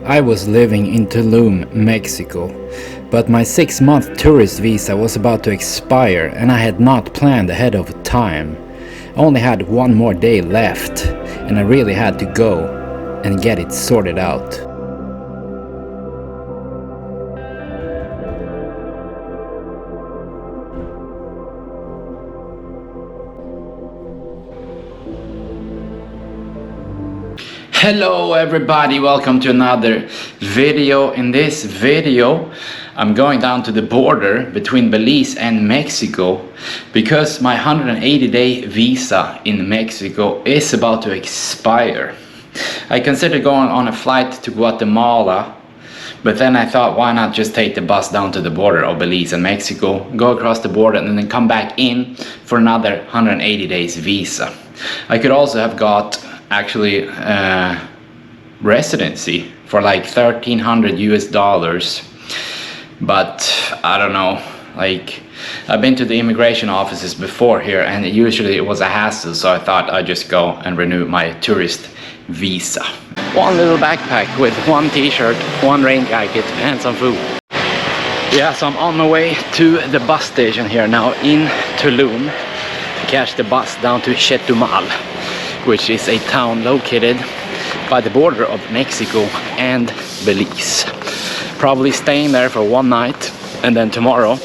I was living in Tulum, Mexico, but my 6-month tourist visa was about to expire and I had not planned ahead of time. I only had one more day left and I really had to go and get it sorted out. Hello everybody, welcome to another video. In this video I'm going down to the border between Belize and Mexico because my 180-day visa in Mexico is about to expire. I considered going on a flight to Guatemala, but then I thought, why not just take the bus down to the border of Belize and Mexico, go across the border and then come back in for another 180 days visa. I could also have got actually residency for like $1,300 US, but I don't know, like I've been to the immigration offices before here and usually it was a hassle, so I thought I'd just go and renew my tourist visa. One little backpack with one t-shirt, one rain jacket and some food. Yeah, so I'm on my way to the bus station here now in Tulum to catch the bus down to Chetumal, which is a town located by the border of Mexico and Belize. Probably staying there for one night and then tomorrow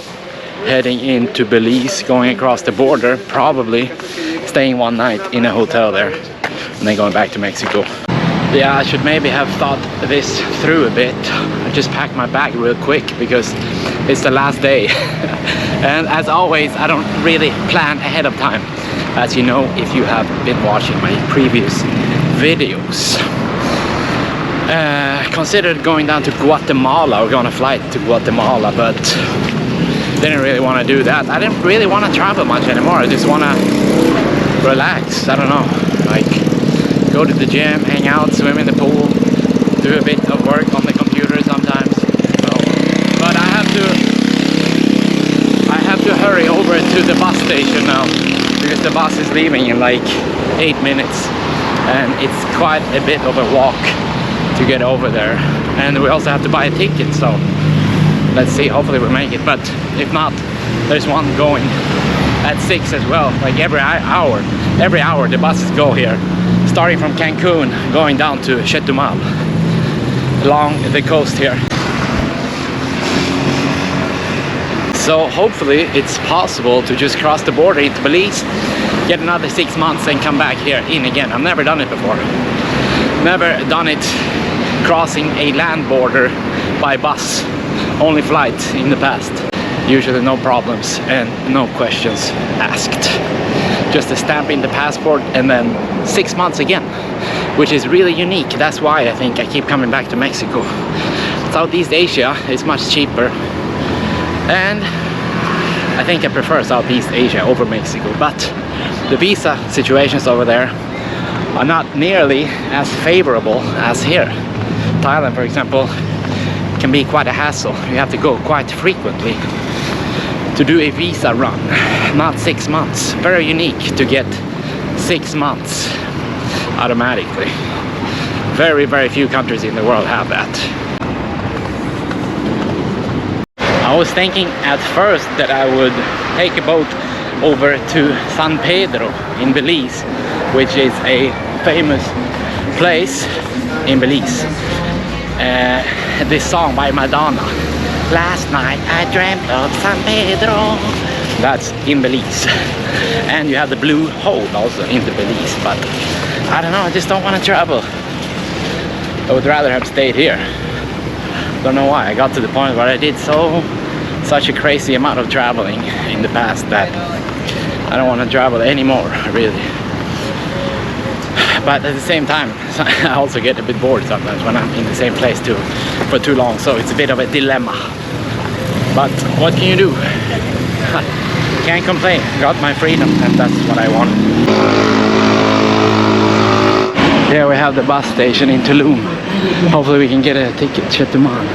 heading into Belize, going across the border, probably staying one night in a hotel there and then going back to Mexico. Yeah, I should maybe have thought this through a bit. I just packed my bag real quick because it's the last day. And as always, I don't really plan ahead of time, as you know if you have been watching my previous videos. Considered going down to Guatemala or going on a flight to Guatemala, but didn't really want to do that. I didn't really want to travel much anymore. I just want to relax. I don't know, like go to the gym, hang out, swim in the pool, do a bit of work on the computer sometimes. So, but I have to hurry over to the bus station now because the bus is leaving in like 8 minutes and it's quite a bit of a walk to get over there, and we also have to buy a ticket, so let's see, hopefully we'll make it. But if not, there's one going at 6 as well, like every hour the buses go here, starting from Cancun going down to Chetumal along the coast here. So hopefully it's possible to just cross the border into Belize, get another 6 months and come back here in again. I've never done it before. Never done it crossing a land border by bus, only flight in the past. Usually no problems and no questions asked. Just a stamp in the passport and then 6 months again, which is really unique. That's why I think I keep coming back to Mexico. Southeast Asia is much cheaper and I think I prefer Southeast Asia over Mexico, but the visa situations over there are not nearly as favorable as here. Thailand, for example, can be quite a hassle. You have to go quite frequently to do a visa run, not 6 months. Very unique to get 6 months automatically. Very, very few countries in the world have that. I was thinking at first that I would take a boat over to San Pedro in Belize, which is a famous place in Belize. This song by Madonna, "Last night I dreamt of San Pedro," that's in Belize. And you have the Blue Hole also in the Belize, but I don't know, I just don't want to travel. I would rather have stayed here. Don't know why. I got to the point where I did such a crazy amount of traveling in the past that I don't want to travel anymore, really. But at the same time, I also get a bit bored sometimes when I'm in the same place for too long, so it's a bit of a dilemma. But what can you do? Can't complain. Got my freedom and that's what I want. Here we have the bus station in Tulum. Hopefully we can get a ticket, Chetumal.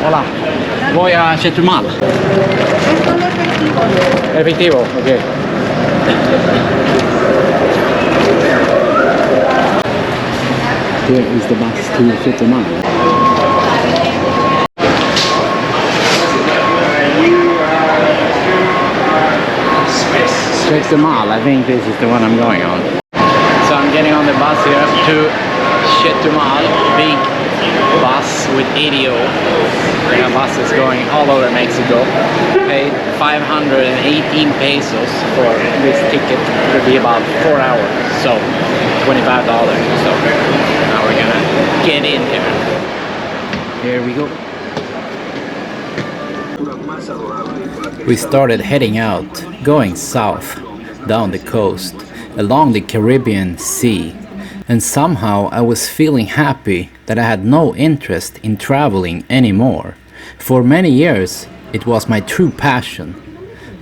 Hola, voy a Chetumal. Efectivo, ok. Here is the bus to Chetumal. Chetumal, I think this is the one I'm going on. So I'm getting on the bus here to Chetumal, big bus with 80. There are buses going all over Mexico. Paid 518 pesos for this ticket. It will be about 4 hours, so $25. So now we're gonna get in here. Here we go. We started heading out, going south, down the coast, along the Caribbean Sea. And somehow I was feeling happy that I had no interest in traveling anymore. For many years, it was my true passion.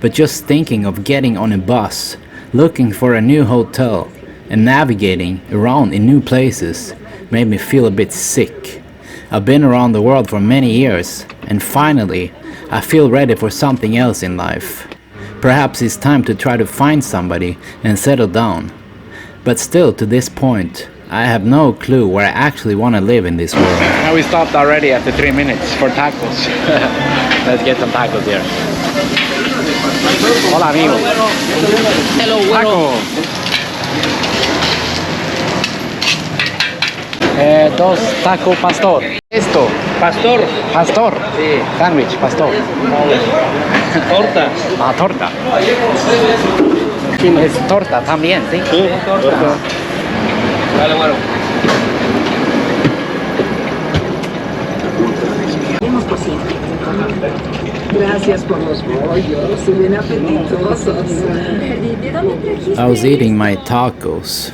But just thinking of getting on a bus, looking for a new hotel, and navigating around in new places made me feel a bit sick. I've been around the world for many years, and finally, I feel ready for something else in life. Perhaps it's time to try to find somebody and settle down. But still, to this point, I have no clue where I actually want to live in this world. Now we stopped already after 3 minutes for tacos. Let's get some tacos here. Hola, amigo. Hello, Taco. Dos taco pastor. Esto. Pastor. Pastor. Sí. Sandwich, pastor. Torta. Ah, torta. Es torta también, ¿sí? Sí, torta. Dale, bueno. Gracias por los bollos, se ven apetitosos. I was eating my tacos.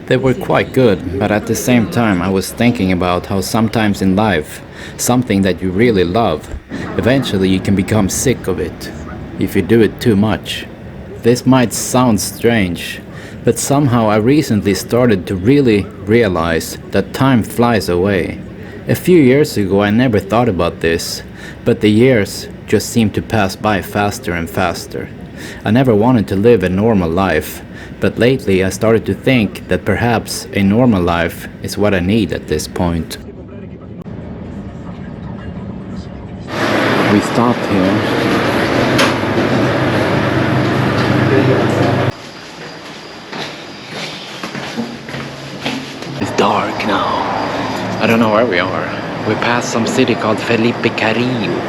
They were quite good, but at the same time I was thinking about how sometimes in life, something that you really love, eventually you can become sick of it, if you do it too much. This might sound strange, but somehow I recently started to really realize that time flies away. A few years ago I never thought about this, but the years just seem to pass by faster and faster. I never wanted to live a normal life, but lately I started to think that perhaps a normal life is what I need at this point. We stopped here. It's dark now. I don't know where we are. We passed some city called Felipe Carrillo.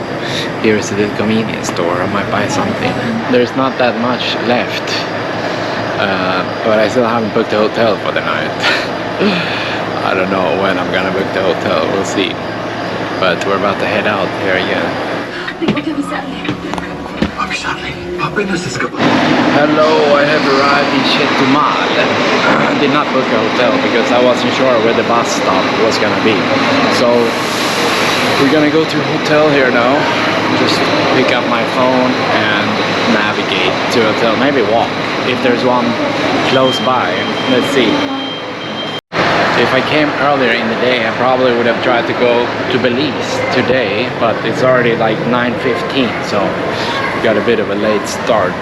Here's the convenience store. I might buy something. There's not that much left. But I still haven't booked a hotel for the night. I don't know when I'm gonna book the hotel. We'll see. But we're about to head out here again. Tengo que avisarle. Hello, I have arrived in Chetumal. I did not book a hotel because I wasn't sure where the bus stop was gonna be. So we're gonna go to a hotel here now. Just pick up my phone and navigate to a hotel. Maybe walk if there's one close by. Let's see. If I came earlier in the day, I probably would have tried to go to Belize today, but it's already like 9:15, so got a bit of a late start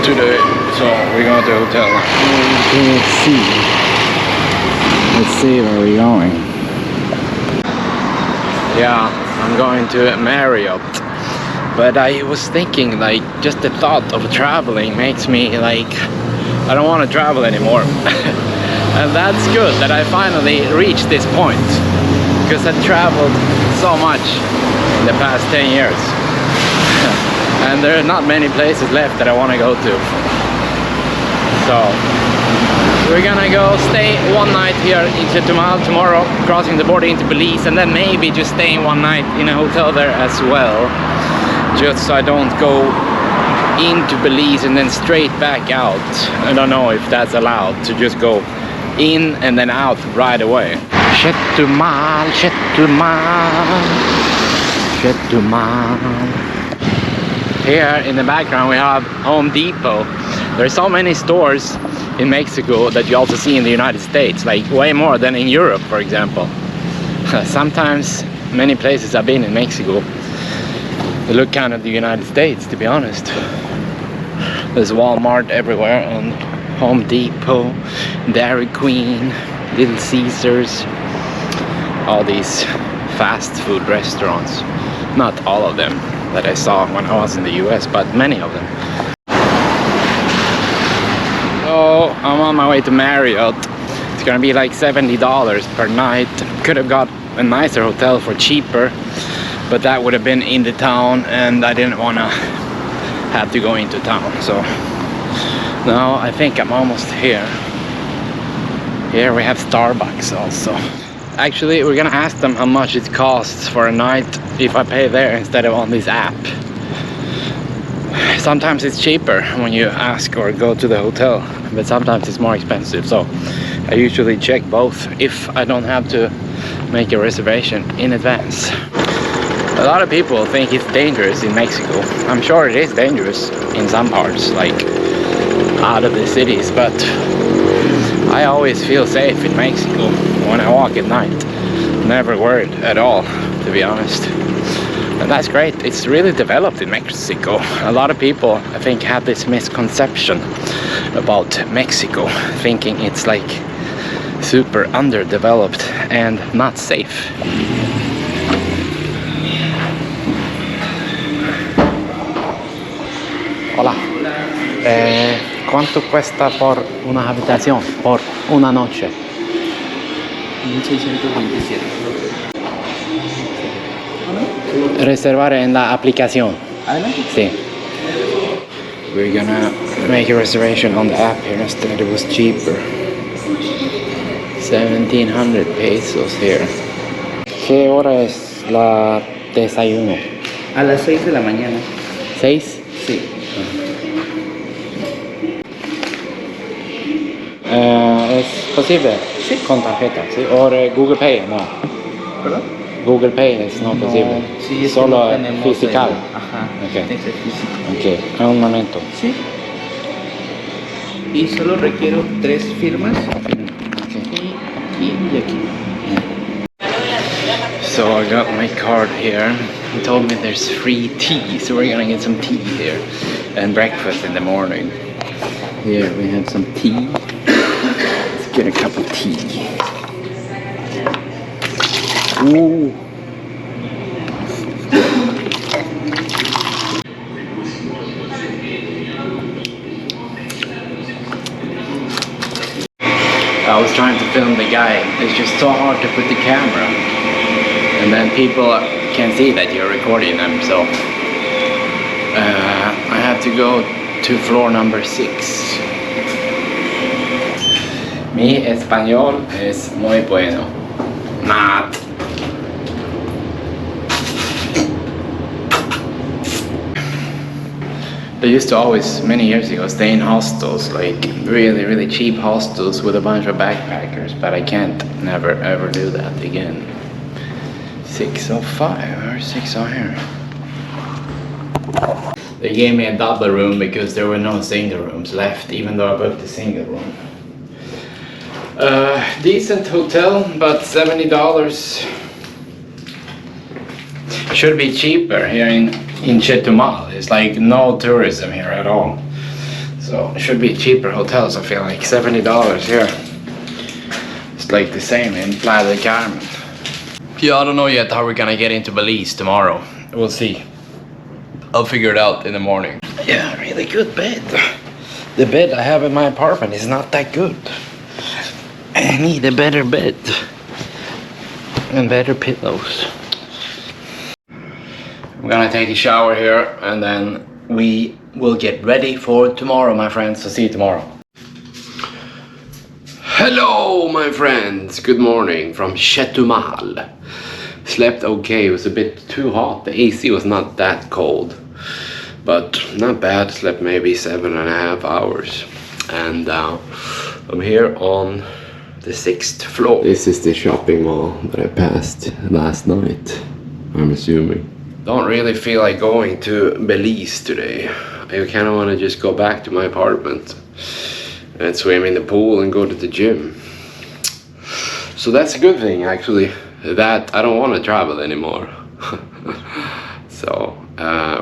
today. So we're going to the hotel now. Let's see where we're going. Yeah, I'm going to Marriott. But I was thinking, like, just the thought of traveling makes me like, I don't want to travel anymore. And that's good that I finally reached this point, because I traveled so much in the past 10 years. And there are not many places left that I want to go to. So we're gonna go stay one night here in Chetumal tomorrow, crossing the border into Belize, and then maybe just staying one night in a hotel there as well, just so I don't go into Belize and then straight back out. I don't know if that's allowed to just go in and then out right away. Chetumal, Chetumal, Chetumal. Here in the background we have Home Depot. There's so many stores in Mexico that you also see in the United States, like way more than in Europe, for example. Sometimes many places I've been in Mexico, they look kind of the United States, to be honest. There's Walmart everywhere and Home Depot, Dairy Queen, Little Caesars, all these fast food restaurants. Not all of them that I saw when I was in the US, but many of them. So I'm on my way to Marriott. It's gonna be like $70 per night. Could have got a nicer hotel for cheaper, but that would have been in the town and I didn't wanna have to go into town. So now I think I'm almost here. Here we have Starbucks also. Actually, we're gonna ask them how much it costs for a night if I pay there instead of on this app. Sometimes it's cheaper when you ask or go to the hotel, but sometimes it's more expensive. So I usually check both if I don't have to make a reservation in advance. A lot of people think it's dangerous in Mexico. I'm sure it is dangerous in some parts, like out of the cities, but I always feel safe in Mexico when I walk at night. Never worried at all, to be honest. And that's great. It's really developed in Mexico. A lot of people, I think, have this misconception about Mexico, thinking it's like super underdeveloped and not safe. Hola. ¿Cuánto cuesta por una habitación por una noche? 1627. Reservar en la aplicación. Adelante. Sí. We're gonna make a reservation on the app here instead. It was cheaper. 1700 pesos here. ¿Qué hora es la desayuno? A las 6 de la mañana. ¿6? Sí. ¿Es posible? Sí. Con tarjeta, ¿sí? ¿O Google Pay? No. ¿Perdón? Google Pay es no posible. Sí, es solo que no tenemos fiscal. Ajá. Okay. Tiene que ser físico. Ok, un momento. Sí. Y solo requiero 3 firmas. Okay. Y aquí y aquí. So I got my card here. He told me there's free tea, so we're gonna get some tea here and breakfast in the morning. Here we have some tea. Let's get a cup of tea. Ooh. I was trying to film the guy. It's just so hard to put the camera, and then people can see that you're recording them. So I have to go to floor number 6. Mi español es muy bueno. Not. They used to always, many years ago, stay in hostels, like really, really cheap hostels with a bunch of backpackers, but I can't never ever do that again. 605 or 6 here. They gave me a double room because there were no single rooms left, even though I booked a single room. Decent hotel, but $70. Should be cheaper here in Chetumal. It's like no tourism here at all. So it should be cheaper hotels, I feel like. $70 here. It's like the same in Playa del Carmen. Yeah, I don't know yet how we're gonna get into Belize tomorrow. We'll see. I'll figure it out in the morning. Yeah, really good bed. The bed I have in my apartment is not that good. I need a better bed. And better pillows. I'm gonna take a shower here and then we will get ready for tomorrow, my friends. So see you tomorrow. Hello, my friends. Good morning from Chetumal. Slept okay. It was a bit too hot. The AC was not that cold, but not bad. Slept maybe 7.5 hours. And I'm here on the 6th floor. This is the shopping mall that I passed last night, I'm assuming. Don't really feel like going to Belize today. I kind of want to just go back to my apartment and swim in the pool and go to the gym. So that's a good thing, actually, that I don't want to travel anymore. So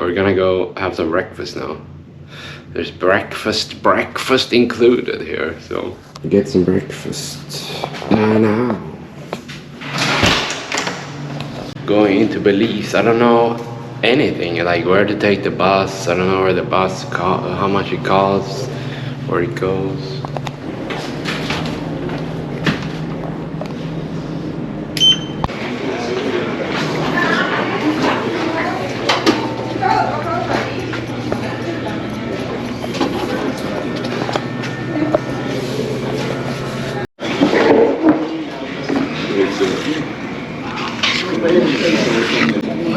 we're gonna go have some breakfast now. There's breakfast included here, so get some breakfast. Now. Going into Belize, I don't know anything, like where to take the bus. I don't know where the bus how much it costs, where it goes.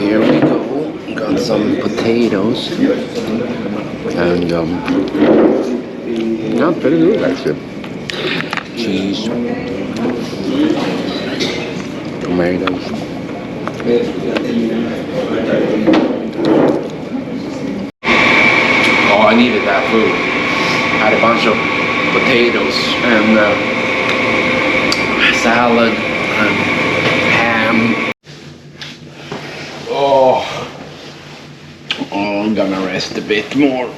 Here we go. Got some potatoes and not pretty good actually. Cheese, tomatoes. Oh, I needed that food. Had a bunch of potatoes and salad and ham. Oh, I'm gonna rest a bit more.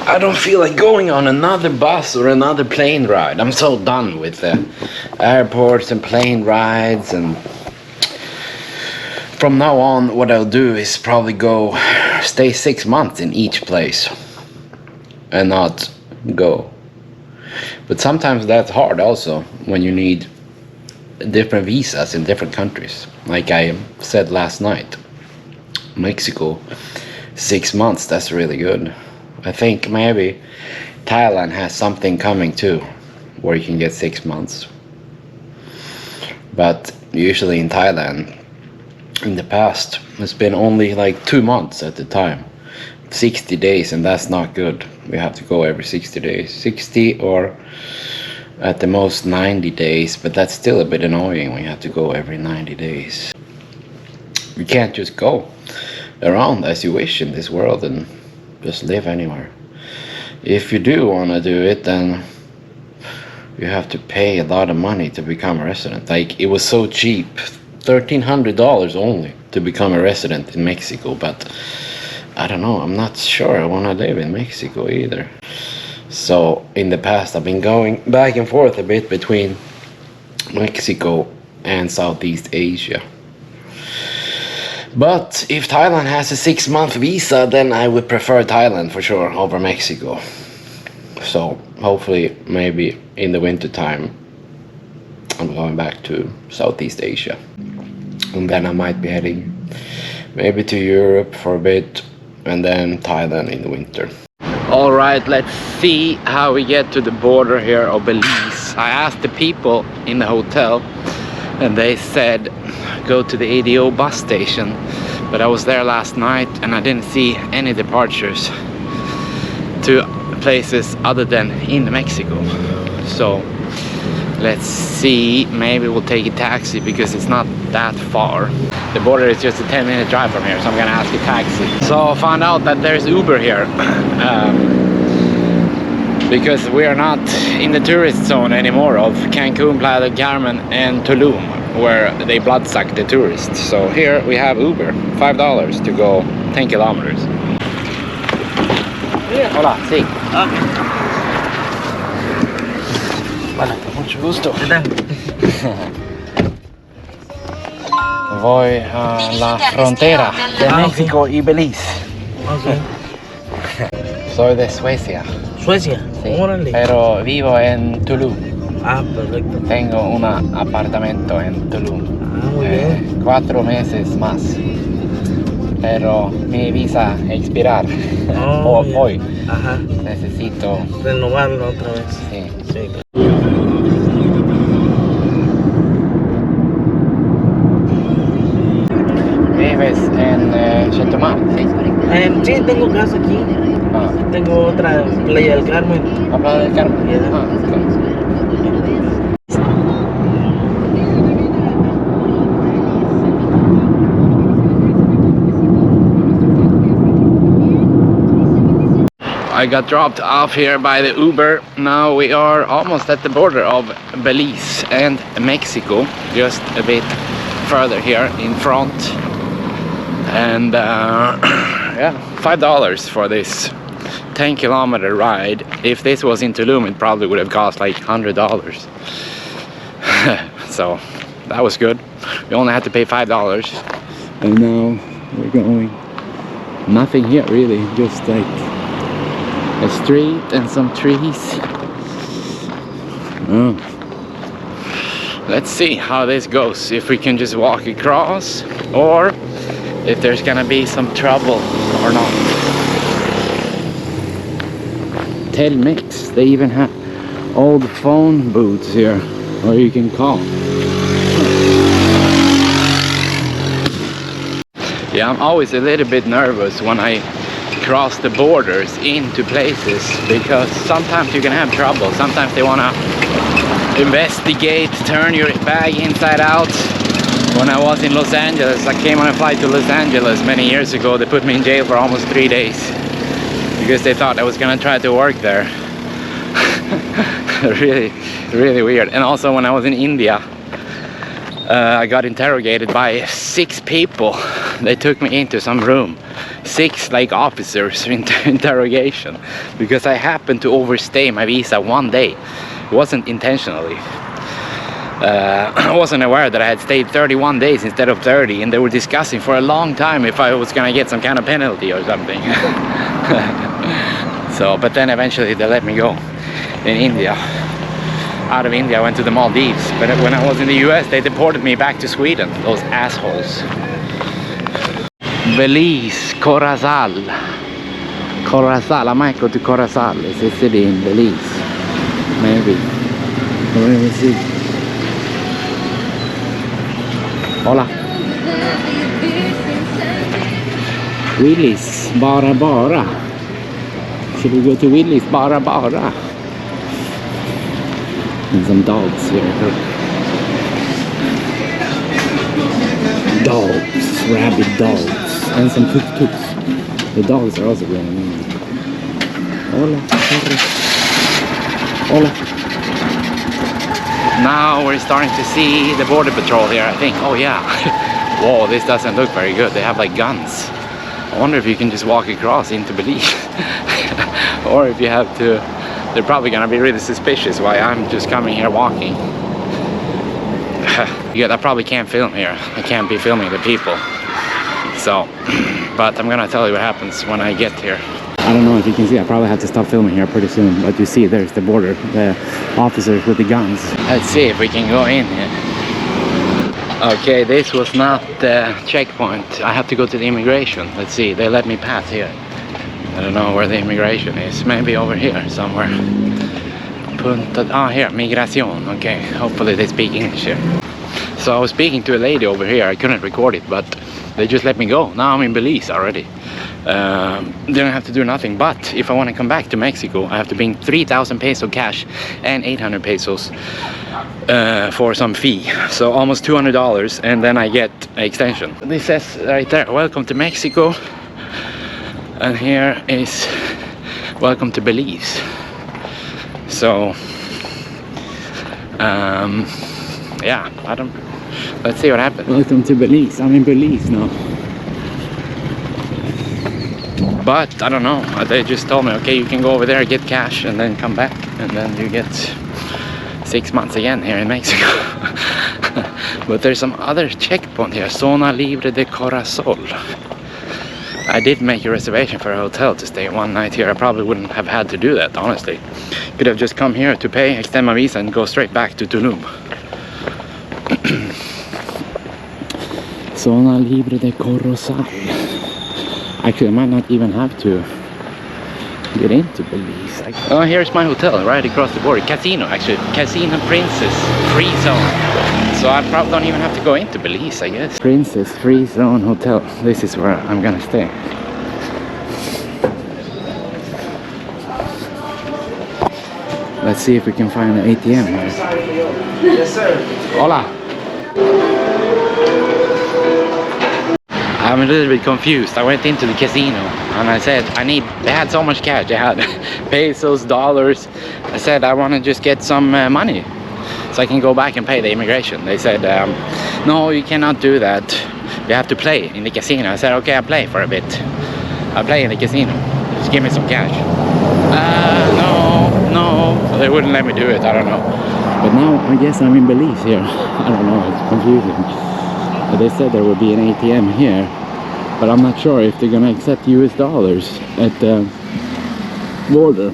I don't feel like going on another bus or another plane ride. I'm so done with the airports and plane rides, and from now on what I'll do is probably stay 6 months in each place and not go. But sometimes that's hard also when you need different visas in different countries. Like I said last night, Mexico, 6 months, that's really good. I think maybe Thailand has something coming too, where you can get 6 months. But usually in Thailand, in the past, it's been only like 2 months at the time. 60 days, and that's not good. We have to go every 60 days. 60 or at the most 90 days, but that's still a bit annoying when you have to go every 90 days. You can't just go around as you wish in this world and just live anywhere. If you do want to do it, then you have to pay a lot of money to become a resident. Like, it was so cheap, $1,300 only to become a resident in Mexico, but I don't know, I'm not sure I want to live in Mexico either. So in the past I've been going back and forth a bit between Mexico and Southeast Asia. But if Thailand has a 6-month visa, then I would prefer Thailand for sure over Mexico. So hopefully maybe in the winter time I'm going back to Southeast Asia. And then I might be heading maybe to Europe for a bit, and then Thailand in the winter. All right, let's see how we get to the border here of Belize. I asked the people in the hotel and they said go to the ADO bus station, but I was there last night and I didn't see any departures to places other than in Mexico. So let's see, maybe we'll take a taxi because it's not that far. The border is just a 10-minute drive from here, so I'm gonna ask a taxi. So I found out that there's Uber here because we are not in the tourist zone anymore of Cancun, Playa del Carmen and Tulum, where they bloodsuck the tourists. So here we have Uber, $5 to go 10 kilometers. Hola, sí. Okay. Vale, mucho gusto. Voy a la frontera de México y Belice. Okay. Soy de Suecia. Suecia. Sí, Órale. pero vivo en Tulum. Ah, perfecto. Tengo un apartamento en Tulum. Ah, muy bien. 4 meses más. Pero mi visa expirar hoy. Ajá. Necesito Renovarlo otra vez. sí. Sí. ¿Vives en Chetumal? Sí. Sí, tengo casa aquí. Ah, Tengo otra en Playa del Carmen. ¿a Playa del Carmen? Yeah. Ah, okay. I got dropped off here by the Uber. Now we are almost at the border of Belize and Mexico, just a bit further here in front. And yeah, $5 for this 10-kilometer ride. If this was in Tulum, it probably would have cost like $100. So that was good. We only had to pay $5. And now we're going. Nothing here really, just like a street and some trees. Oh. Let's see how this goes. If we can just walk across, or if there's gonna be some trouble or not. Telmex, they even have old phone booths here where you can call. Yeah, I'm always a little bit nervous when I cross the borders into places, because sometimes you can have trouble. Sometimes they want to investigate, turn your bag inside out. When I was in Los Angeles, I came on a flight to Los Angeles many years ago. They put me in jail for almost 3 days because they thought I was gonna try to work there. really weird. And also when I was in India, I got interrogated by 6 people. They took me into some room, 6 like officers in interrogation, because I happened to overstay my visa 1 day. It wasn't intentionally. I wasn't aware that I had stayed 31 days instead of 30, and they were discussing for a long time if I was gonna get some kind of penalty or something. So, but then eventually they let me go in India. Out of India, I went to the Maldives, but when I was in the US, they deported me back to Sweden, those assholes. Belize, Corazal. Corazal, I might go to Corazal. It's a city in Belize. Maybe. Let me see. Hola. Willys, bara. Should we go to Willys, bara? And some dogs here. Dogs, rabid dogs, and some tuk-tuks. The dogs are also going in. Hola, hola. Now we're starting to see the border patrol here, I think. Oh yeah. Whoa, this doesn't look very good. They have like guns. I wonder if you can just walk across into Belize. Or if you have to. They're probably gonna be really suspicious why I'm just coming here walking. Yeah, I probably can't film here. I can't be filming the people. So, but I'm gonna tell you what happens when I get here. I don't know if you can see, I probably have to stop filming here pretty soon, but you see there's the border, the officers with the guns. Let's see if we can go in here. Okay, this was not the checkpoint. I have to go to the immigration. Let's see, they let me pass here. I don't know where the immigration is. Maybe over here somewhere. Here, Migración. Okay, hopefully they speak English here. So I was speaking to a lady over here. I couldn't record it, but they just let me go. Now I'm in Belize already. Didn't have to do nothing, but if I want to come back to Mexico, I have to bring 3,000 peso cash and 800 pesos for some fee. So almost $200, and then I get an extension. This says right there, welcome to Mexico. And here is welcome to Belize. So yeah, let's see what happens. Welcome to Belize. I'm in Belize now. But I don't know, they just told me, okay, you can go over there, get cash, and then come back, and then you get 6 months again here in Mexico. But there's some other checkpoint here, Zona Libre de Corazon. I did make a reservation for a hotel to stay 1 night here. I probably wouldn't have had to do that, honestly. Could have just come here to pay, extend my visa, and go straight back to Tulum. Zona Libre de Corazon. Actually, I might not even have to get into Belize. Oh, here's my hotel right across the border. Casino, actually. Casino Princess Freezone. So I probably don't even have to go into Belize, I guess. Princess Freezone Hotel. This is where I'm gonna stay. Let's see if we can find an ATM here. Yes, sir. Hola. I'm a little bit confused. I went into the casino and I said they had so much cash. They had pesos, dollars. I said I want to just get some money so I can go back and pay the immigration. They said no, you cannot do that. You have to play in the casino. I said okay, I'll play for a bit. I play in the casino. Just give me some cash. No, they wouldn't let me do it. I don't know. But now I guess I'm in Belize here. I don't know, it's confusing. But they said there would be an ATM here, but I'm not sure if they're gonna accept US dollars at the border.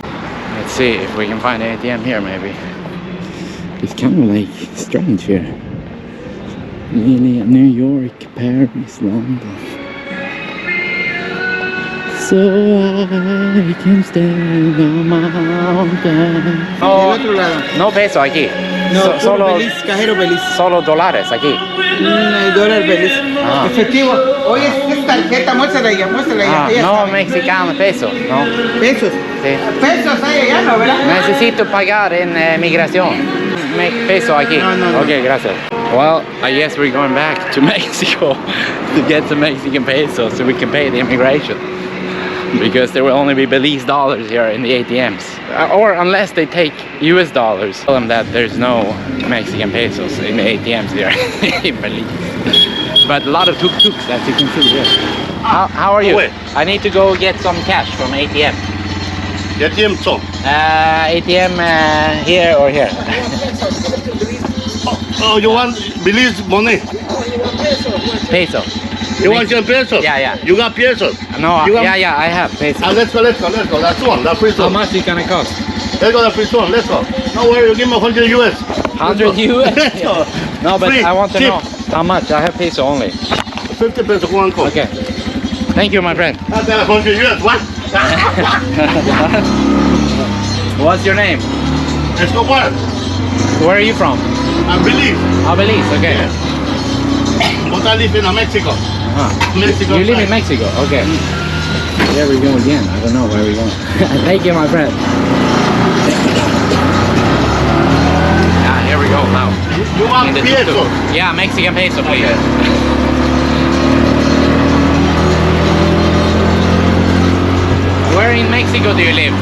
Let's see if we can find an ATM here maybe. It's kind of like strange here. Really, New York, Paris, London. So I can stand the mountain. Del otro lado. No peso aquí. No, Solo, Belize, cajero Belize. solo dólares aquí. El dólar Belize. Ah. Efectivo. Oye, es tarjeta, muéstrala ya, muéstrala ya. Ah, Ella no sabe. mexicano, peso, no. Pesos. Sí. Pesos hay allá, ¿no, verdad? Necesito pagar en migración. Peso aquí. No. Okay, gracias. Well, I guess we're going back to Mexico to get some Mexican pesos so we can pay the immigration. Because there will only be Belize dollars here in the ATMs. Or unless they take US dollars. Tell them that there's no Mexican pesos in the ATMs here in Belize. But a lot of tuk-tuks, as you can see here. How are you? Wait. I need to go get some cash from ATM. ATM so. ATM here or here? Oh, you want Belize money? Peso. You want some pesos? Yeah. You got pesos? No, You got- yeah, I have peso. Let's go. That's one. That's free How zone. much it gonna cost? Let's go. That's free zone. Let's go. No worry. You give me 100 US. 100 US? Let's go. No, but Free, I want to cheap. know how much. I have peso only. 50 pesos one cost. Okay. Thank you, my friend. That's 100 US. What? What's your name? Let's go. What? Where are you from? I believe. Belize, okay. But I live in Mexico. Mexico. You live in Mexico, okay. There we go again. I don't know where we're going. Thank you, my friend. Yeah, here we go now. You want In the pesos? tuk-tuk. Yeah, Mexican peso, please. Where in Mexico do you live?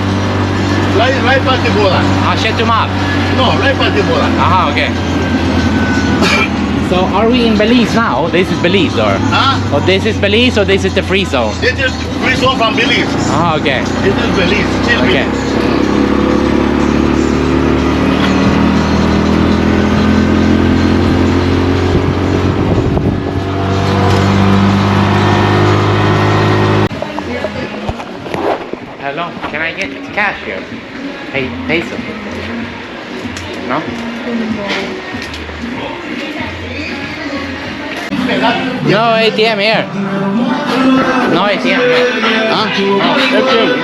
Right Patibola. Chetumal. No, right Patibola. Aha, okay. So are we in Belize now? This is Belize or? Huh? Oh, this is Belize or this is the free zone? This is free zone from Belize. Ah, okay. This is Belize. Still Okay. Belize. Hello, can I get cash here? Hey, peso. No? No ATM here. No ATM here. Huh?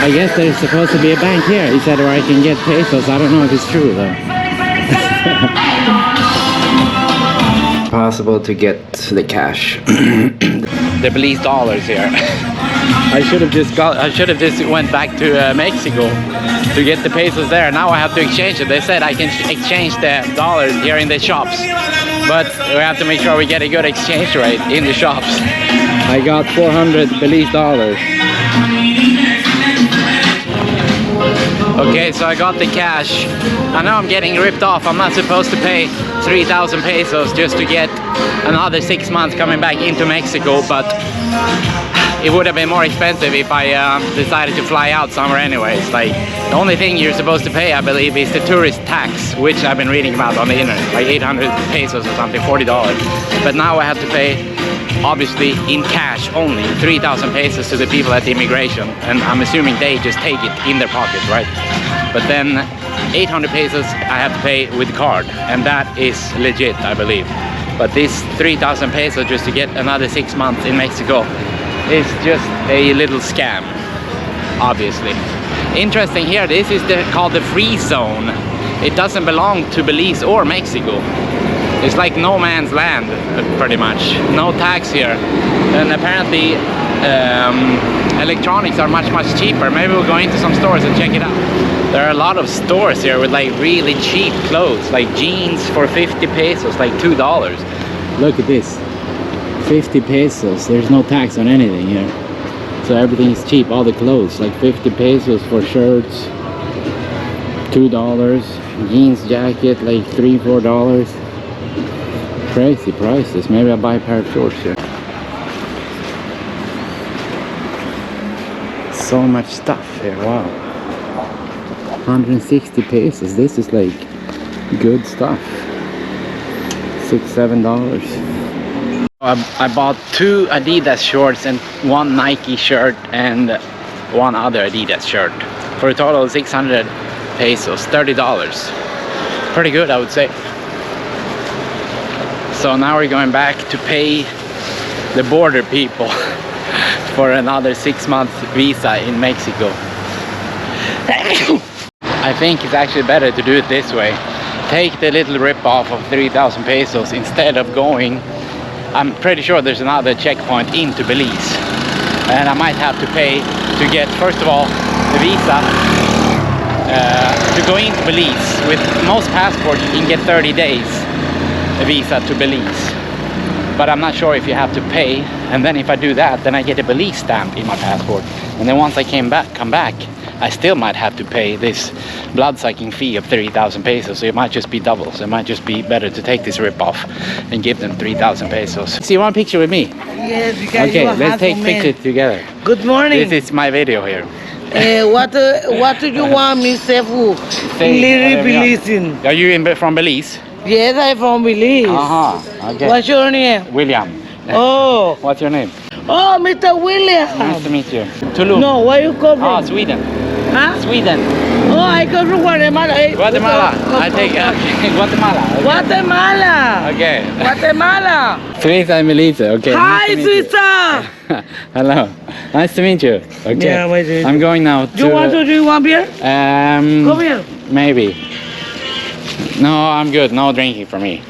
I guess there's supposed to be a bank here. He said where I can get pesos. I don't know if it's true though. Possible to get the cash. The Belize dollars here. I should have just went back to Mexico to get the pesos there. Now I have to exchange it. They said I can exchange the dollars here in the shops, but we have to make sure we get a good exchange rate in the shops. I got 400 Belize dollars. Okay, so I got the cash. I know I'm getting ripped off. I'm not supposed to pay 3,000 pesos just to get another 6 months coming back into Mexico, but it would have been more expensive if I decided to fly out somewhere anyways. Like, the only thing you're supposed to pay, I believe, is the tourist tax, which I've been reading about on the internet, like 800 pesos or something, $40. But now I have to pay, obviously, in cash only, 3,000 pesos to the people at the immigration, and I'm assuming they just take it in their pocket, right? But then 800 pesos I have to pay with card, and that is legit, I believe. But this 3,000 pesos just to get another 6 months in Mexico is just a little scam, obviously. Interesting here, this is called the Freezone. It doesn't belong to Belize or Mexico. It's like no man's land, pretty much. No tax here. And apparently electronics are much cheaper. Maybe we'll go into some stores and check it out. There are a lot of stores here with like really cheap clothes, like jeans for 50 pesos, like $2. Look at this, 50 pesos. There's no tax on anything here. So everything is cheap, all the clothes, like 50 pesos for shirts, $2, jeans jacket, like $3-4. Crazy prices. Maybe I'll buy a pair of shorts here. So much stuff here, wow. 160 pesos, this is like good stuff. $6-7. I bought 2 Adidas shorts and 1 Nike shirt and 1 other Adidas shirt for a total of 600 pesos, $30. Pretty good, I would say. So now we're going back to pay the border people for another 6-month visa in Mexico. I think it's actually better to do it this way. Take the little rip-off of 3,000 pesos instead of going. I'm pretty sure there's another checkpoint into Belize, and I might have to pay to get, first of all, the visa to go into Belize. With most passports you can get 30 days a visa to Belize, but I'm not sure if you have to pay. And then if I do that, then I get a Belize stamp in my passport, and then once I come back, I still might have to pay this blood-sucking fee of 3,000 pesos. So it might just be double. So it might just be better to take this rip-off and give them 3,000 pesos. See, you want a picture with me? Yes, because Okay, let's take pictures together. Good morning. This is my video here. What do you want me say for? Say, Belize. Are you from Belize? Yes, I'm from Belize. Okay. What's your name? William. Oh. What's your name? Oh, Mr. William. Nice to meet you. Tulum. No, where you come from? Sweden. Huh? Sweden. Oh, I come from Guatemala. Guatemala. I take Guatemala. Okay. Guatemala. Okay. Guatemala. Suiza Melissa. Okay. Hi, nice to meet you. Suiza. Hello. Nice to meet you. Okay. Yeah, wait. I'm going now to. You want to drink one beer? Come here. Maybe. No, I'm good. No drinking for me.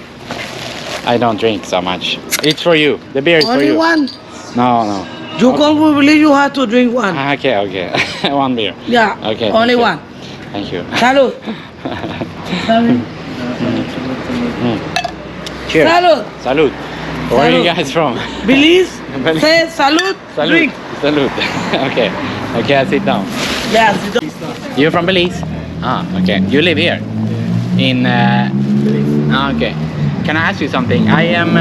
I don't drink so much. It's for you. The beer is for you. Only one? No. You come from Belize, you have to drink one. Okay. One beer. Yeah. Okay. Only thank you. one. Thank you. Salud. Cheers. Salud. Salud. Where are you guys from? Belize. Say salud. Salud. Drink. Salud. Okay. Okay, I sit down. Yes. You're from Belize? Okay. You live here? In okay. Can I ask you something? I am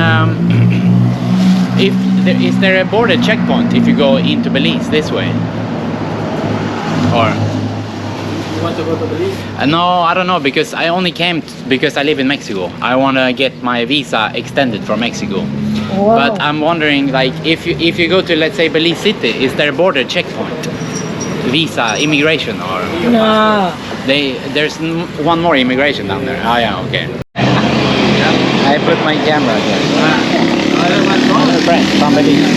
is there a border checkpoint if you go into Belize this way? Or You want to go to Belize? no, I don't know, because I only came because I live in Mexico. I want to get my visa extended for Mexico. Wow. But I'm wondering, like, if you go to, let's say, Belize City, is there a border checkpoint? Visa, immigration, or No. there's one more immigration down there. Oh yeah, okay. I put my camera here. Friend from Belize.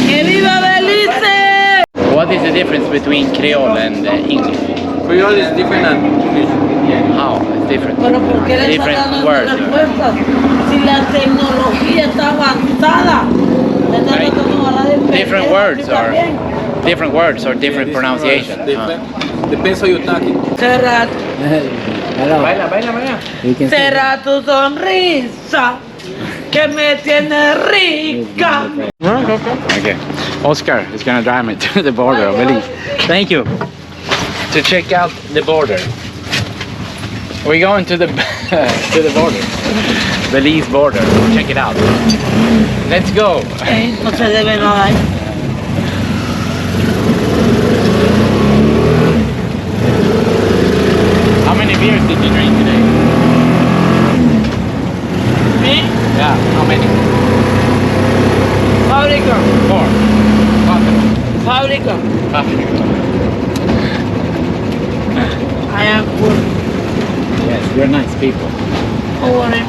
¡Que viva Belize! What is the difference between Creole and English? Creole is different than English. How? It's different. Pero ¿por qué le está Different dando words. esa respuesta? Si la tecnología está avanzada. Le está Right. tratando de agarrar el Different pendejo words aquí también. different words or different pronunciation. Different. Depends how you're talking. Cerra, Hello. Baila. You can cerra tu sonrisa, que me tiene rica. Okay. Oscar is gonna drive me to the border of Belize. Thank you. To check out the border. We're going to the to the border. Belize border. Check it out. Let's go. No se debe nada ahí. How many beers did you drink today? ¿Sí? Yeah, how many? Fábrica, 4. fábrica. I am good. Yes, you're nice people. Oh, what am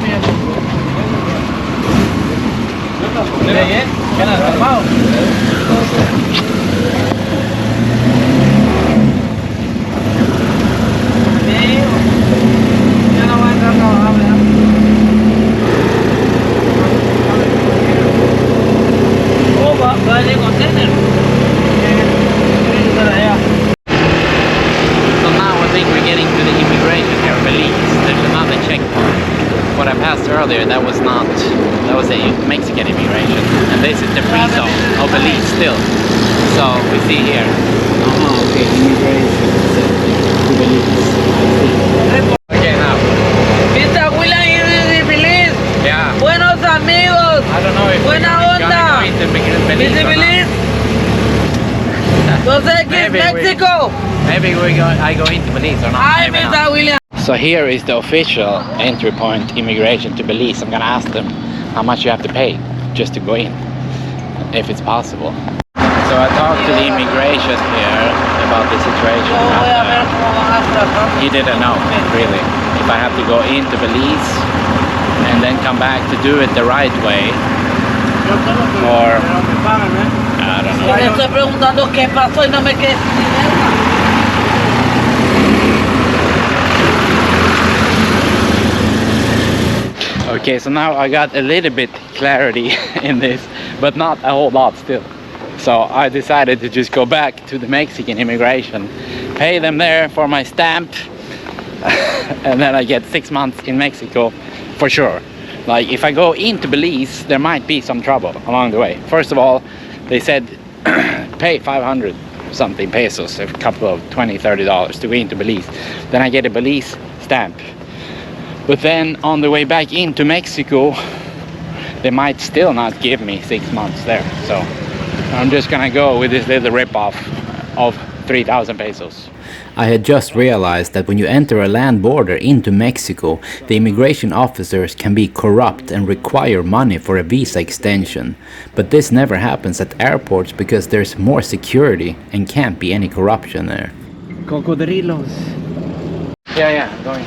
Yo no voy a entrar a trabajar, ¿verdad? Oh, va a ir container. So now I think we're getting to the immigration here in Belize. There's another checkpoint. What I passed earlier, that was was the Mexican immigration, and this is the Freezone of Belize still. So we see here. Okay, immigration. Okay, now. Mr. William is Belize. Yeah. Buenos amigos. I don't know if Buena we're onda. gonna go into Belize. Mr. or not. Belize. Entonces, ¿qué es Maybe we- México? Maybe I go into Belize or not. Hi, Maybe not. Mr. William. So here is the official entry point immigration to Belize. I'm gonna ask them how much you have to pay just to go in, if it's possible. So I talked to the immigration here about the situation. Voy a ver and, cómo van a tratar. he didn't know really if I have to go into Belize and then come back to do it the right way, or I don't know. Le estoy preguntando qué pasó y no me quedé sin dinero. Okay, so now I got a little bit clarity in this, but not a whole lot still. So I decided to just go back to the Mexican immigration, pay them there for my stamp, and then I get 6 months in Mexico for sure. Like if I go into Belize, there might be some trouble along the way. First of all, they said pay 500 something pesos, a couple of $20-30 to go into Belize. Then I get a Belize stamp. But then on the way back into Mexico, they might still not give me 6 months there. So I'm just gonna go with this little rip-off of 3,000 pesos. I had just realized that when you enter a land border into Mexico, the immigration officers can be corrupt and require money for a visa extension. But this never happens at airports because there's more security and can't be any corruption there. Cocodrilos. Yeah, going.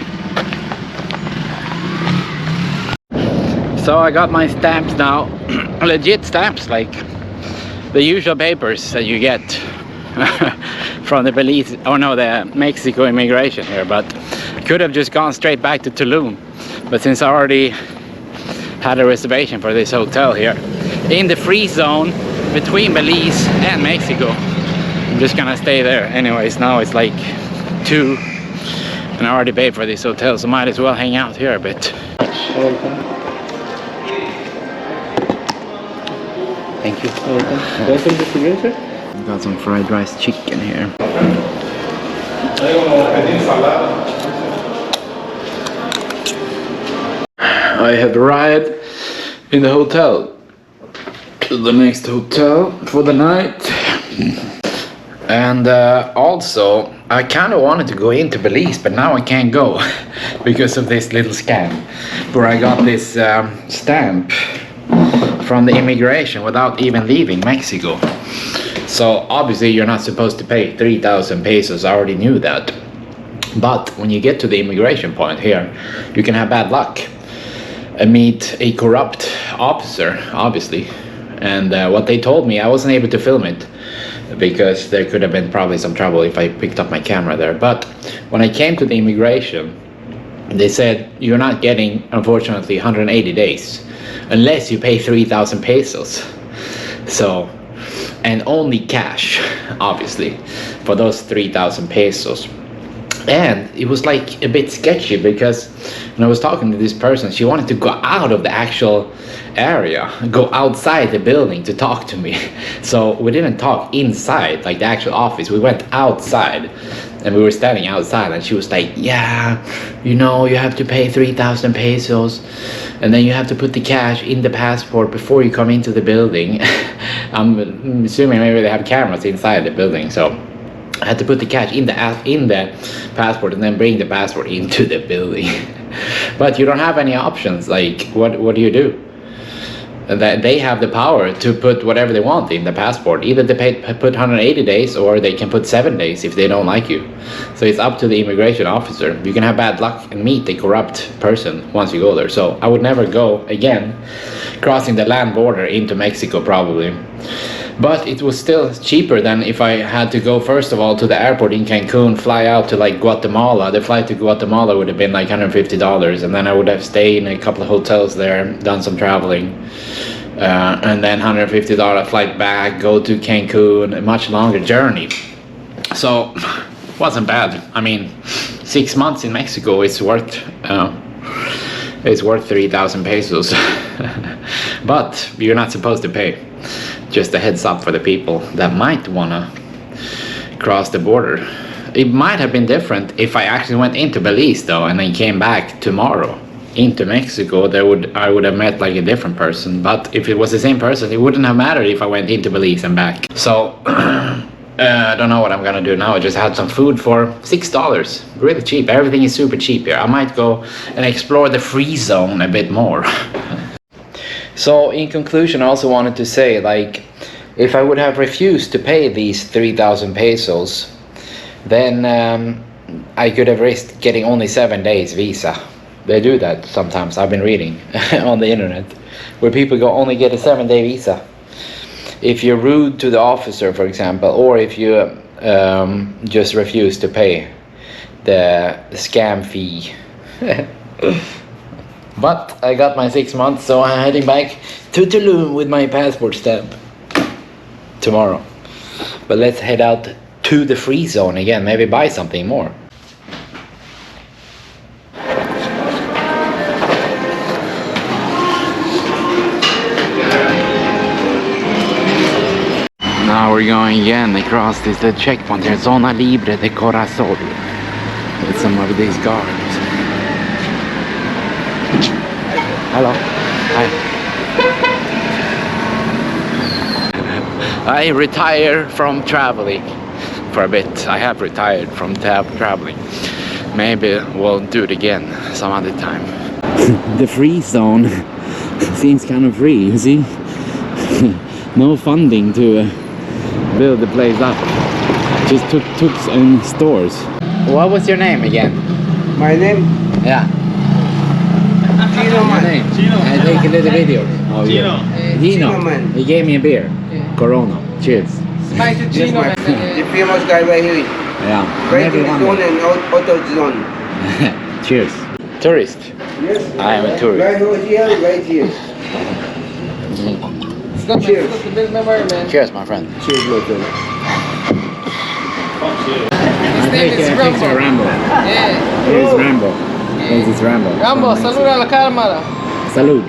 So I got my stamps now, legit stamps, like the usual papers that you get from the Belize, or no, the Mexico immigration here, but could have just gone straight back to Tulum. But since I already had a reservation for this hotel here, in the free zone between Belize and Mexico, I'm just gonna stay there. Anyways, now it's like 2, and I already paid for this hotel, so might as well hang out here a bit. Thank you. Got some fried rice chicken here. I have arrived in the hotel. To the next hotel for the night. And also, I kind of wanted to go into Belize, but now I can't go because of this little scam where I got this stamp from the immigration without even leaving Mexico. So obviously you're not supposed to pay 3,000 pesos. I already knew that. But when you get to the immigration point here, you can have bad luck and meet a corrupt officer, obviously. And what they told me, I wasn't able to film it because there could have been probably some trouble if I picked up my camera there. But when I came to the immigration, they said you're not getting, unfortunately, 180 days unless you pay 3,000 pesos. So, and only cash, obviously, for those 3,000 pesos. And it was like a bit sketchy because when I was talking to this person, she wanted to go out of the actual area, go outside the building to talk to me. So we didn't talk inside, like the actual office. We went outside and we were standing outside, and she was like, yeah, you know, you have to pay 3,000 pesos and then you have to put the cash in the passport before you come into the building. I'm assuming maybe they have cameras inside the building, so I had to put the cash in the passport and then bring the passport into the building. But you don't have any options. Like, what do you do? That they have the power to put whatever they want in the passport. Either they put 180 days or they can put 7 days if they don't like you. So it's up to the immigration officer. You can have bad luck and meet a corrupt person once you go there. So I would never go again crossing the land border into Mexico probably. But it was still cheaper than if I had to go first of all to the airport in Cancun, fly out to like Guatemala. The flight to Guatemala would have been like $150, and then I would have stayed in a couple of hotels there, done some traveling, and then $150 flight back, go to Cancun, a much longer journey. So wasn't bad. I mean, 6 months in Mexico is worth It's worth 3,000 pesos. But you're not supposed to pay. Just a heads up for the people that might wanna cross the border. It might have been different if I actually went into Belize though and then came back tomorrow into Mexico. I would have met like a different person, but if it was the same person, it wouldn't have mattered if I went into Belize and back. So I don't know what I'm gonna do now. I just had some food for $6, really cheap. Everything is super cheap here. I might go and explore the free zone a bit more. So in conclusion, I also wanted to say, like, if I would have refused to pay these 3,000 pesos, then I could have risked getting only 7 days visa. They do that sometimes. I've been reading on the internet where people only get a 7-day visa. If you're rude to the officer, for example, or if you just refuse to pay the scam fee. But I got my 6 months, so I'm heading back to Tulum with my passport stamp tomorrow. But let's head out to the free zone again, maybe buy something more. Now we're going again across this checkpoint here, Zona Libre de Corazon, with some of these guards. Hello. Hi. I retire from traveling for a bit. I have retired from traveling. Maybe we'll do it again some other time. The free zone seems kind of free, you see? No funding to build the place up. Just took in stores. What was your name again? My name? Yeah. Gino man. I take a little video. Oh, Gino. Gino. man. He gave me a beer. Corona. Cheers. Spicy Gino man. The famous guy right here. Yeah. Breaking zone and auto zone. Cheers. Tourist. Yes. I am a tourist. Right here, right here. Cheers. Cheers, my friend. Cheers, my friend. I take a picture of Rambo. Yeah. Here's Rambo. This is Rambo. Rambo, salud a la cámara. Salud.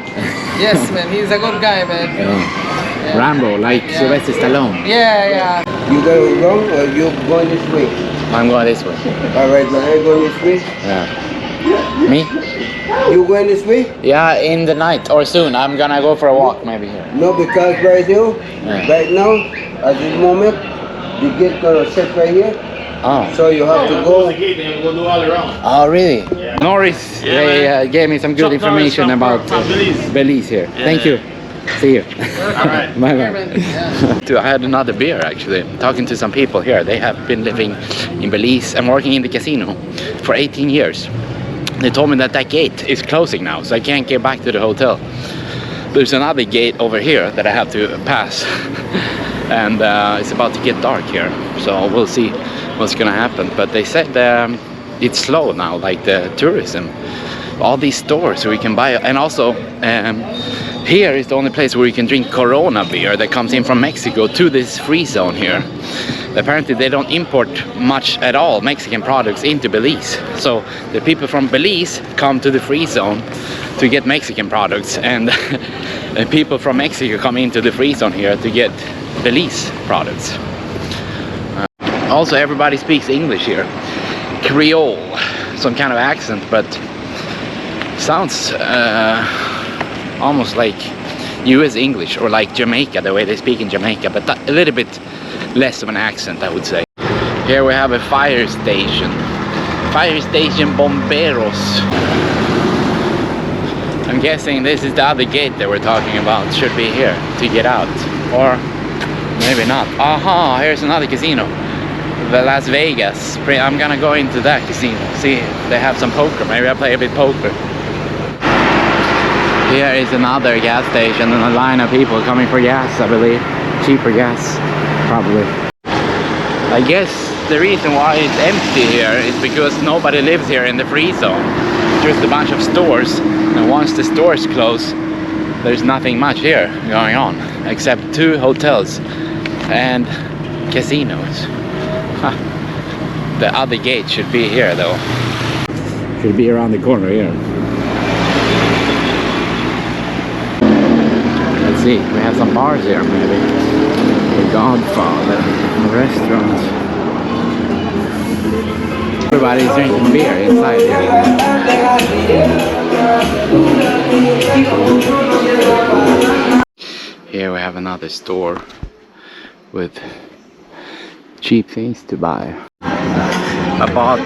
Yes, man, he's a good guy, man. Yeah. Rambo, like Sylvester Stallone. Yeah. You go wrong or you going this way? I'm going this way. Alright, man, I going this way. Yeah. Me? You going this way? Yeah, in the night or soon. I'm gonna go for a walk maybe here. No, because right here, Yeah. right now, at this moment, the gate gonna set right here. Oh. So you have to go. The gate, then we'll go all around. Oh, really? Yeah. Norris, Yeah, they gave me some good Chuck Norris information from about Belize. Belize here. Yeah. Thank you. See you. All right. Bye bye. I had another beer actually. Talking to some people here. They have been living in Belize and working in the casino for 18 years. They told me that gate is closing now, so I can't get back to the hotel. There's another gate over here that I have to pass. And it's about to get dark here, so we'll see what's gonna happen. But they said it's slow now, like the tourism. All these stores so we can buy, and also here is the only place where you can drink Corona beer that comes in from Mexico to this free zone here. Apparently they don't import much at all Mexican products into Belize, so the people from Belize come to the free zone to get Mexican products, and the people from Mexico come into the free zone here to get Belize products. Also everybody speaks English here. Creole, some kind of accent, but sounds almost like US English, or like Jamaica, the way they speak in Jamaica, but a little bit less of an accent, I would say. Here we have a fire station. Fire station Bomberos. I'm guessing this is the other gate that we're talking about. Should be here to get out, or maybe not. Aha, here's another casino, the Las Vegas. I'm gonna go into that casino, see if they have some poker. Maybe I play a bit poker. Here is another gas station and a line of people coming for gas, I believe. Cheaper gas, probably. I guess the reason why it's empty here is because nobody lives here in the free zone. Just a bunch of stores, and once the stores close, there's nothing much here going on, except 2 hotels and casinos. Huh. The other gate should be here though. Should be around the corner here. see, we have some bars here maybe. The Godfather, a restaurant. Everybody's drinking beer inside here. Here we have another store with cheap things to buy. I bought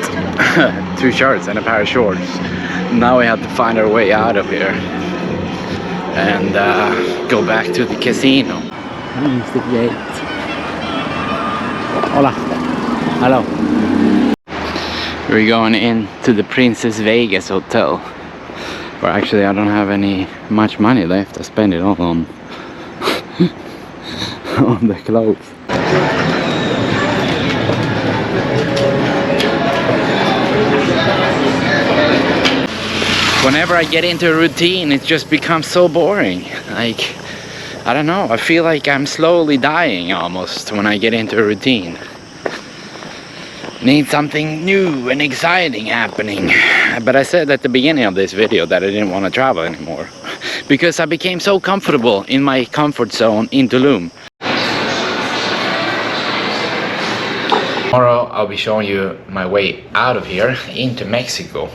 2 shirts and a pair of shorts. Now we have to find our way out of here and go back to the casino. Here's the gate. Hola. Hello. We're going into the Princess Vegas Hotel. Where actually I don't have much money left. I spend it all on on the clothes. Whenever I get into a routine, it just becomes so boring. Like, I don't know, I feel like I'm slowly dying almost when I get into a routine. Need something new and exciting happening. But I said at the beginning of this video that I didn't want to travel anymore because I became so comfortable in my comfort zone in Tulum. Tomorrow I'll be showing you my way out of here into Mexico,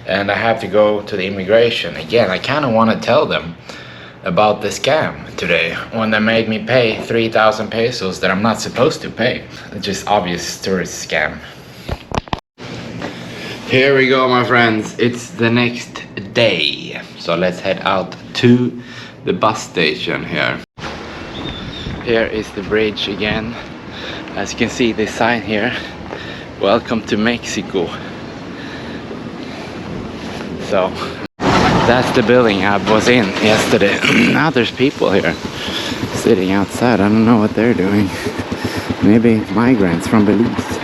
and I have to go to the immigration again. I kind of want to tell them about the scam today when they made me pay 3,000 pesos that I'm not supposed to pay. It's just obvious tourist scam. Here we go, my friends. It's the next day, so let's head out to the bus station here. Here is the bridge again. As you can see, this sign here, welcome to Mexico. So that's the building I was in yesterday. Now there's people here sitting outside. I don't know what they're doing. Maybe migrants from Belize.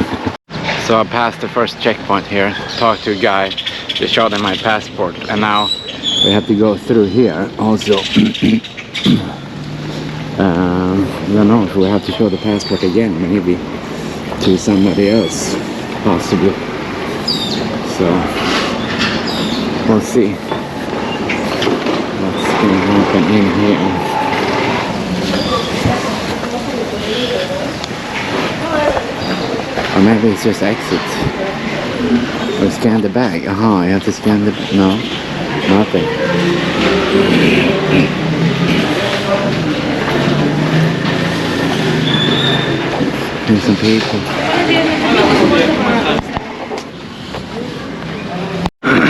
So I passed the first checkpoint here, talked to a guy, just showed him my passport, and now we have to go through here also. I don't know if we have to show the passport again, maybe to somebody else, possibly. So we'll see what's going to happen in here. Or maybe it's just exit. Or scan the bag. Aha, you have to scan the... No, nothing. There's some people.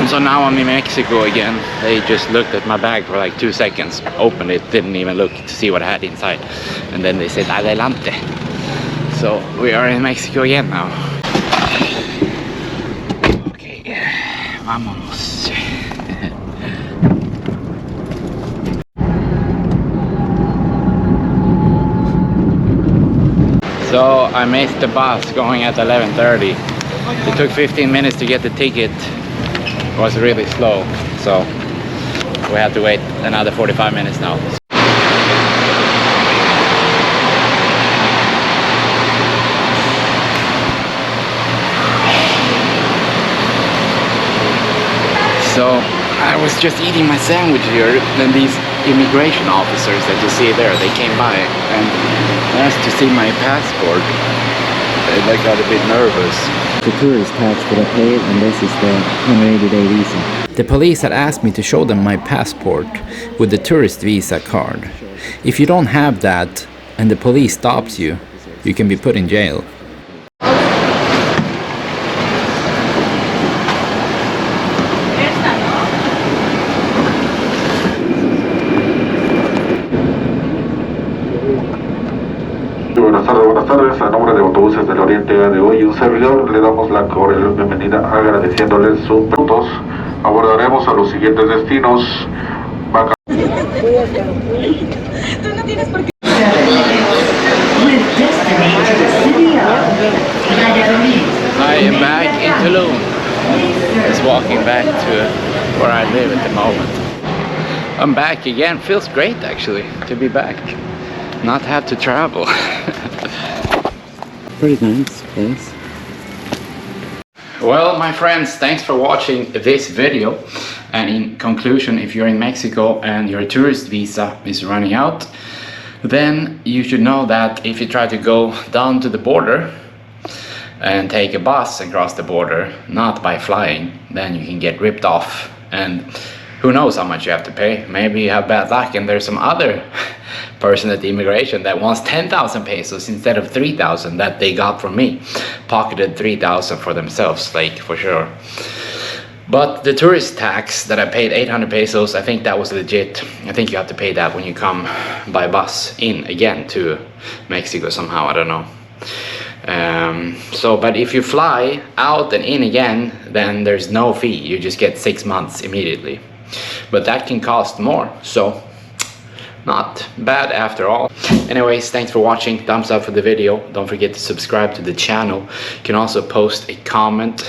So now I'm in Mexico again. They just looked at my bag for like 2 seconds, opened it, didn't even look to see what I had inside, and then they said adelante. So we are in Mexico again now. Okay, vámonos. So I missed the bus going at 11:30. It took 15 minutes to get the ticket. It was really slow, so we have to wait another 45 minutes now. So I was just eating my sandwich here, and these immigration officers that you see there, they came by and asked to see my passport. I got a bit nervous. The tourist tax that I paid, and this is the 180-day visa. The police had asked me to show them my passport with the tourist visa card. If you don't have that and the police stops you, you can be put in jail. Buenas tardes, a nombre de Autobuses del Oriente de hoy, un servidor, le damos la cordial bienvenida agradeciéndoles sus puntos. Abordaremos a los siguientes destinos. I am back in Tulum. Just walking back to where I live at the moment. I'm back again. Feels great actually to be back. Not have to travel. Pretty nice place. Well, my friends, thanks for watching this video, And in conclusion, if you're in Mexico and your tourist visa is running out, then you should know that if you try to go down to the border and take a bus and cross the border, not by flying, then you can get ripped off. And who knows how much you have to pay. Maybe you have bad luck and there's some other person at the immigration that wants 10,000 pesos instead of 3,000 that they got from me. Pocketed 3,000 for themselves, like, for sure. But the tourist tax that I paid 800 pesos, I think that was legit. I think you have to pay that when you come by bus in again to Mexico somehow, I don't know. But if you fly out and in again, then there's no fee. You just get 6 months immediately. But that can cost more, so not bad after all. Anyways, thanks for watching. Thumbs up for the video. Don't forget to subscribe to the channel. You can also post a comment.